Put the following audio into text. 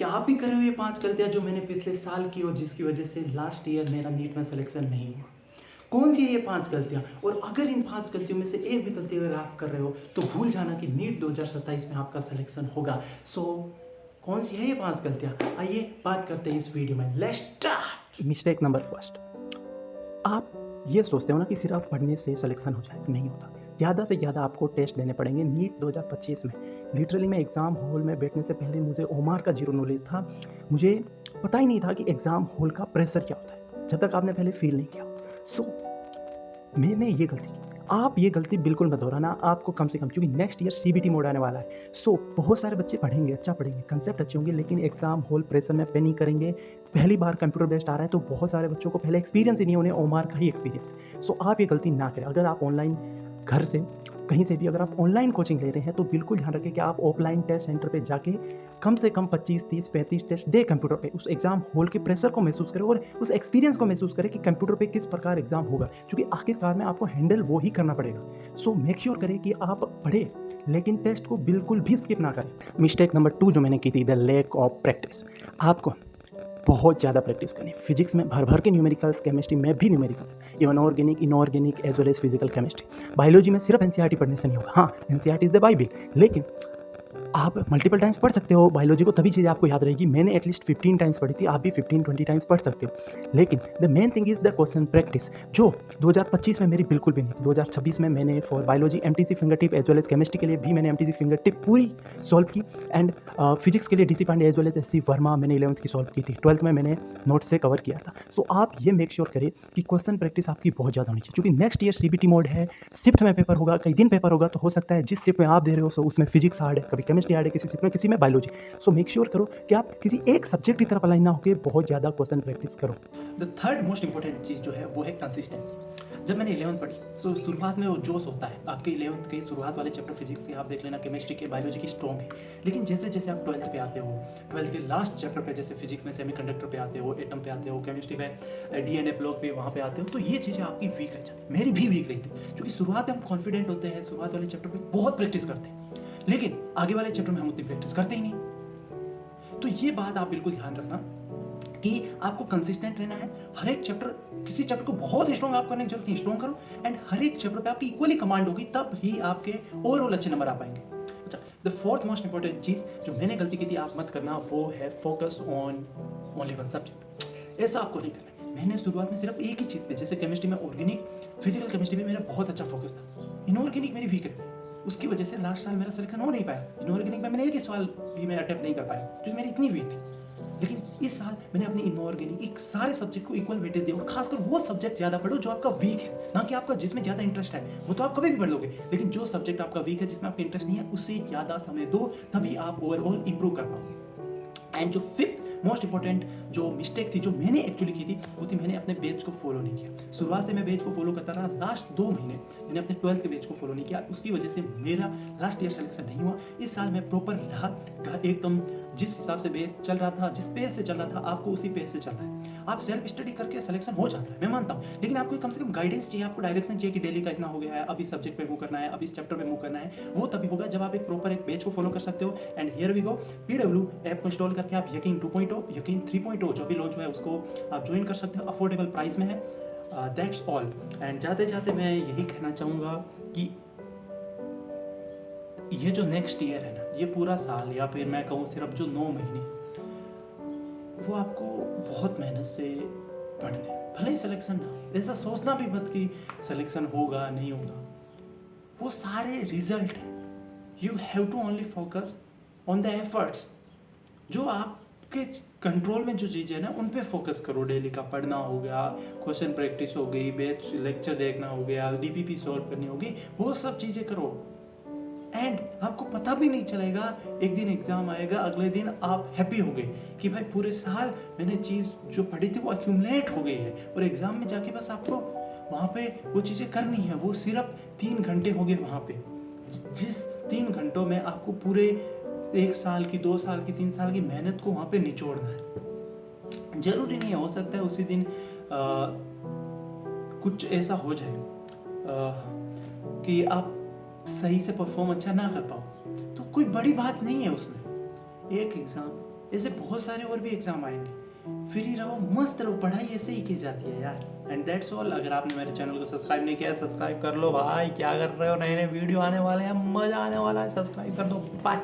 क्या आप भी कर रहे हो ये 5 गलतियाँ जो मैंने पिछले साल की और जिसकी वजह से लास्ट ईयर मेरा नीट में सिलेक्शन नहीं हुआ? कौन सी है ये 5 गलतियाँ? और अगर इन 5 गलतियों में से एक भी गलती अगर आप कर रहे हो तो भूल जाना कि नीट 2027 में आपका सिलेक्शन होगा। सो कौन सी है ये 5 गलतियाँ? आइए बात करते हैं इस वीडियो में। Let's start. Mistake number first, आप ये सोचते हो ना कि सिर्फ पढ़ने से सिलेक्शन हो जाए, नहीं होता। ज़्यादा से ज़्यादा आपको टेस्ट देने पड़ेंगे। नीट 2025 में लिटरली मैं एग्ज़ाम हॉल में बैठने से पहले मुझे ओमार का जीरो नॉलेज था। मुझे पता ही नहीं था कि एग्ज़ाम हॉल का प्रेशर क्या होता है, जब तक आपने पहले फील नहीं किया। सो मैंने ये गलती की। आप ये गलती बिल्कुल मत दोहराना। आपको कम से कम, क्योंकि नेक्स्ट ईयर सीबीटी मोड आने वाला है। सो बहुत सारे बच्चे पढ़ेंगे, अच्छा पढ़ेंगे, कंसेप्ट अच्छे होंगे, लेकिन एग्जाम हॉल प्रेशर में पैनिक करेंगे। पहली बार कंप्यूटर बेस्ड आ रहा है तो बहुत सारे बच्चों को पहले एक्सपीरियंस ही नहीं, उन्हें ओमार का ही एक्सपीरियंस। सो आप ये गलती ना करें। अगर आप ऑनलाइन घर से कहीं से भी अगर आप ऑनलाइन कोचिंग ले रहे हैं तो बिल्कुल ध्यान रखें कि आप ऑफलाइन टेस्ट सेंटर पे जाके कम से कम 25, 30, 35 टेस्ट दे कंप्यूटर पे। उस एग्जाम हॉल के प्रेशर को महसूस करें और उस एक्सपीरियंस को महसूस करें कि कंप्यूटर पे किस प्रकार एग्जाम होगा, क्योंकि आखिरकार में आपको हैंडल वो ही करना पड़ेगा। सो मेक श्योर करें कि आप पढ़े लेकिन टेस्ट को बिल्कुल भी स्किप ना करें। मिस्टेक नंबर 2 जो मैंने की थी, द लैक ऑफ प्रैक्टिस। आपको बहुत ज़्यादा प्रैक्टिस करनी। फिजिक्स में भर भर के न्यूमेरिकल्स, केमिस्ट्री में भी numericals, even organic, inorganic as well as physical chemistry. Biology में सिर्फ एनसीईआरटी पढ़ने से नहीं होगा। हाँ, एनसीईआरटी इज़ द बाइबिल, लेकिन आप मल्टीपल टाइम्स पढ़ सकते हो बायोलॉजी को, तभी चीज़ें आपको याद रहेगी। मैंने एटलीस्ट 15 टाइम्स पढ़ी थी, आप भी 15-20 टाइम्स पढ़ सकते हो। लेकिन the main thing is the question practice, जो 2025 में मेरी बिल्कुल भी नहीं। 2026 में मैंने for biology MTC finger tip as well as chemistry के लिए भी मैंने एमटीसी फिंगर टिप पूरी सॉल्व की। एंड फिजिक्स के लिए DC Pandey as well as SC Verma मैंने 11th की सॉल्व की थी। 12th में मैंने नोट से कवर किया था। सो आप ये मेक श्योर करें कि क्वेश्चन प्रैक्टिस आपकी बहुत ज़्यादा होनी चाहिए, क्योंकि नेक्स्ट ईयर सीबीटी मोड है। शिफ्ट में पेपर होगा, कई दिन पेपर होगा, तो हो सकता है जिस शिफ्ट में आप दे रहे हो सो उसमें फिजिक्स हार्ड है, कभी केमिस्ट्री हार्ड है, किसी शिफ्ट में, किसी में बायोलॉजी। सो मेक श्योर करो कि आप किसी एक सब्जेक्ट की तरफ अलाइन ना होकर बहुत ज़्यादा क्वेश्चन प्रैक्टिस करो। द थर्ड मोस्ट इंपॉर्टेंट चीज़ जो है वो है कंसिस्टेंसी। जब मैंने 11th पढ़ी तो शुरुआत में वो जोश होता है आपके 11th के शुरुआत वाले चैप्टर फिजिक्स के, आप देख लेना, केमिस्ट्री के, बायोलॉजी की स्ट्रॉन्ग है। लेकिन जैसे जैसे आप 12th पे आते हो, 12th के लास्ट चैप्टर पे, जैसे फिजिक्स में सेमीकंडक्टर पे आते हो, एटम पे आते हो, केमिस्ट्री में डीएनए ब्लॉक पे वहाँ पे आते हो, तो ये चीज़ें आपकी वीक रह जाती है। मेरी भी वीक रही थी, क्योंकि शुरुआत में हम कॉन्फिडेंट होते हैं, शुरुआत वाले चैप्टर पे बहुत प्रैक्टिस करते हैं, लेकिन आगे वाले चैप्टर में हम उतनी प्रैक्टिस करते ही नहीं। तो ये बात आप बिल्कुल ध्यान रखना कि आपको कंसिस्टेंट रहना है। हर एक चैप्टर, किसी चैप्टर को बहुत स्ट्रॉन्ग आप करने की जरूरत नहीं, स्ट्रॉन्ग करो, एंड हर एक चैप्टर पे आपकी इक्वली कमांड होगी, तब ही आपके ओवरऑल अच्छे नंबर आ पाएंगे। अच्छा, द फोर्थ मोस्ट इंपॉर्टेंट चीज जो मैंने गलती की थी, आप मत करना, वो है focus on only one subject. ऐसा आपको नहीं करना है। मैंने शुरुआत में सिर्फ एक ही चीज पे, जैसे केमिस्ट्री में ऑर्गेनिक, फिजिकल केमिस्ट्री में मेरा बहुत अच्छा फोकस था, इनऑर्गेनिक मेरी वीक है। उसकी वजह से लास्ट साल मेरा सिलेक्शन हो नहीं पाया। इनऑर्गेनिक में मैंने एक ही सवाल भी मैं अटेम्प्ट नहीं कर पाया, क्योंकि मेरी इतनी वीक थी। लेकिन इस साल मैंने अपनी इनऑर्गेनिक एक सारे सब्जेक्ट को इक्वल वेटेज दिया, और खासकर वो सब्जेक्ट ज़्यादा पढ़ो जो आपका वीक है, ना कि आपका जिसमें ज़्यादा इंटरेस्ट है। वो तो आप कभी भी पढ़ लोगे, लेकिन जो सब्जेक्ट आपका वीक है, जिसमें आपका इंटरेस्ट नहीं है, उससे ज़्यादा समय दो, तभी आप ओवरऑल इंप्रूव कर पाओगे। एंड जो फिफ्थ मोस्ट इंपॉर्टेंट जो मिस्टेक थी जो मैंने एक्चुअली की थी, वो थी मैंने अपने बैच को फॉलो नहीं किया। शुरुआत से मैं बैच को फॉलो करता रहा, लास्ट 2 महीने मैंने अपने 12th के बैच को फॉलो नहीं किया। उसकी वजह से मेरा लास्ट ईयर सिलेक्शन नहीं हुआ। इस साल मैं प्रॉपर रहा, एकदम जिस हिसाब से बेस चल रहा था, जिस पेज से चल रहा था, आपको उसी पेज से चलना है। आप सेल्फ स्टडी करके सिलेक्शन हो जाता है, मैं मानता हूँ, लेकिन आपको कम से कम गाइडेंस चाहिए, आपको डायरेक्शन चाहिए कि डेली का इतना हो गया है, अब इस सब्जेक्ट पे मूव करना है, अब इस चैप्टर पे मूव करना है। वो तभी होगा जब आप एक प्रॉपर एक पेज को फॉलो कर सकते हो। And here we go, PW app को इंस्टॉल करके आप यकीन 2.0, यकीन 3.0 जो भी लॉन्च हुआ है उसको आप ज्वाइन कर सकते हो, अफोर्डेबल प्राइस में है। That's all. एंड जाते जाते मैं यही कहना चाहूँगा कि ये जो नेक्स्ट ईयर है ना, ये पूरा साल, या फिर मैं कहूँ सिर्फ जो 9 महीने, वो आपको बहुत मेहनत से पढ़ने, भले ही सिलेक्शन ना हो, ऐसा सोचना भी मत कि सिलेक्शन होगा नहीं होगा, वो सारे रिजल्ट है। You have to only focus on the efforts. जो आपके कंट्रोल में जो चीज़ें ना, उन पे फोकस करो। डेली का पढ़ना हो गया, क्वेश्चन प्रैक्टिस हो गई, बैच लेक्चर देखना हो गया, डीपीपी सॉल्व करनी होगी, वो सब चीज़ें करो। एंड आपको पता भी नहीं चलेगा, एक दिन एग्जाम आएगा, अगले दिन आप हैप्पी हो गए कि भाई पूरे साल मैंने चीज़ जो पढ़ी थी वो एक्यूमुलेट हो गई है, और एग्जाम में जाके बस आपको वहाँ पे वो चीज़ें करनी है। वो सिर्फ 3 घंटे हो गए वहाँ पे, जिस 3 घंटों में आपको पूरे 1 साल की, 2 साल की, 3 साल की मेहनत को वहाँ पे निचोड़ना है। जरूरी नहीं है, हो सकता है उसी दिन कुछ ऐसा हो जाए कि आप सही से परफॉर्म अच्छा ना कर पाओ, तो कोई बड़ी बात नहीं है उसमें। एक एग्ज़ाम, ऐसे बहुत सारे और भी एग्जाम आएंगे। फ्री रहो, मस्त रहो, पढ़ाई ऐसे ही की जाती है यार। And that's all. अगर आपने मेरे चैनल को सब्सक्राइब नहीं किया है, सब्सक्राइब कर लो भाई। क्या कर रहे हो, नए नए वीडियो आने वाले हैं, मज़ा आने वाला है, सब्सक्राइब कर दो। बाय।